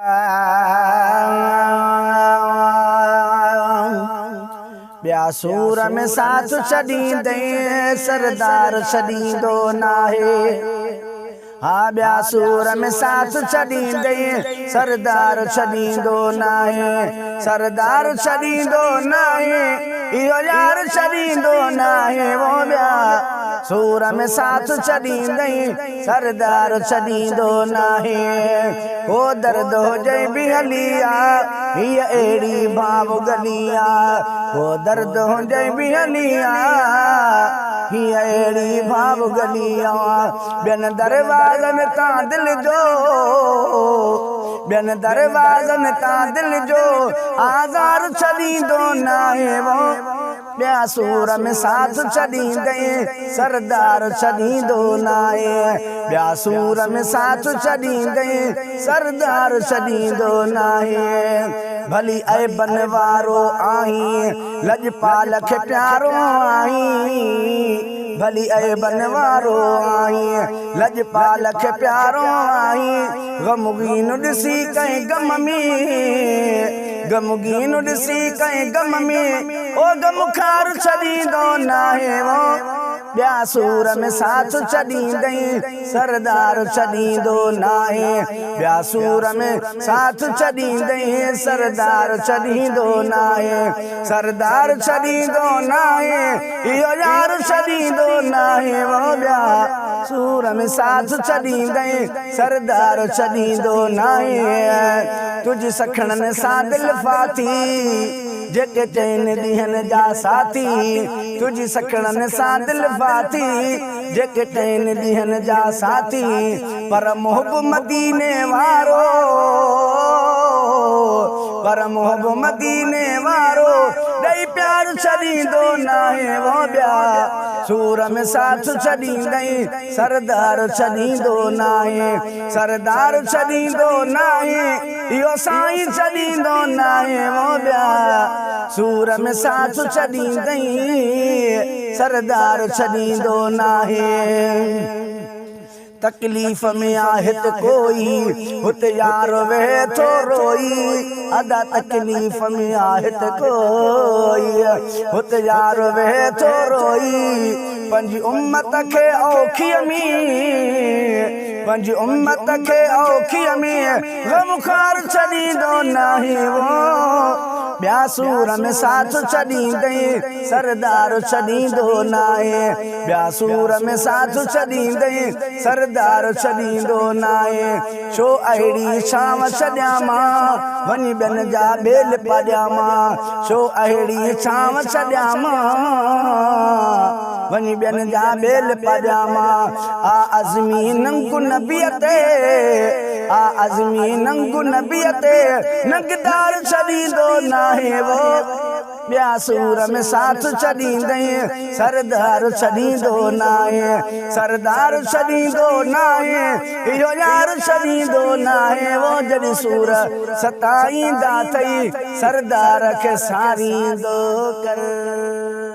ॿिया सूर में साथ छॾींदे सरदार छॾींदो नाहे। हा ॿिया सूर में साथ छॾींदे सरदार छॾींदो नाहे। सरदार छॾींदो नाहे इहो यार छॾींदो नाहे। वो ॿिया सूर में साथ छॾींदे सरदार छॾींदो नाहे। को दर्द हुजे बि हली आ हीअ अहिड़ी भाव गली आ। को दर्द हुजे बि हली आ हीअ अहिड़ी भाव गली आ। ॿियनि दरवाज़नि तां दिल जो ॿियनि दरवाज़नि तां दिल जो आज़ार छॾींदो नाहे। वो ॿिया सूर में साथ छॾींदे सरदार छॾींदो नाहे। ॿिया सूर में साथ छॾींदे सरदार छॾींदो नाहे। भली ऐबन वारो आहीं लजपाल खे प्यारो आहीं। भली ऐबन वारो आहीं लजपाल खे प्यारो आहीं। ग़मगीन ॾिसी कंहिं गम में ग़मगीन ॾिसी कंहिं गम में ओ ग़मख़ार छॾींदो नाहे। वो ॿिया सूर में साथ छॾींदे सरदार छॾींदो नाहे। ॿिया सूर में साथ छॾींदे सरदार छॾींदो नाहे। सरदार छॾींदो नाहे इहो यार छॾींदो नाहे। वो ॿिया सूर में साथ छॾींदे सरदार छॾींदो नाहे। तुझ सखणनि सां दिल फाती जेके चइनि ॾींहंनि जा साथी। तुझ सखणनि सां दिल फाती जेके चइनि ॾींहंनि जा साथी। पर मोहब मदीने वारो पर मोहब मदीने वारो ॾेई प्यार छॾींदो नाहे। वो ॿिया सूर में साथ छॾींदे सरदार छॾींदो नाहे। सरदार छॾींदो नाहे इहो साईं छॾींदो नाहे। वो ॿिया सूर में साथ छॾींदे सरदार छॾींदो नाहे। तकलीफ़ में आहे त कोई हुते यार वेहे थो रोई। अदा तकलीफ़ में आहे त कोई हुते यार वेहे थो रोई। पंहिंजी उम्मत खे औखीअ में पंहिंजी उम्मत खे औखीअ में ग़मख़ार छॾींदो नाहे। वो ॿिया सूर में साथ छॾींदे सरदार छॾींदो नाहे। ॿिया सूर में साथ छॾींदे सरदार छॾींदो नाहे। छो अहिड़ी छांव छॾियां मां वञी ॿियनि जा ॿेल पाॾियां मां। छो अहिड़ी छांव छॾियां मां वञी ॿियनि जा ॿेल पाॾियां मां। आ अज़मी नंगु नबीअ ते आ अज़मी नंगु नबीअ ते नंगदार छॾींदो नाहे। वो ॿिया सूर में साथ छॾींदे सरदार छॾींदो नाहे। सरदार छॾींदो नाहे इहो यार छॾींदो नाहे। वो जॾहिं सूर सताईंदा अथई सरदार खे सारींदो कर।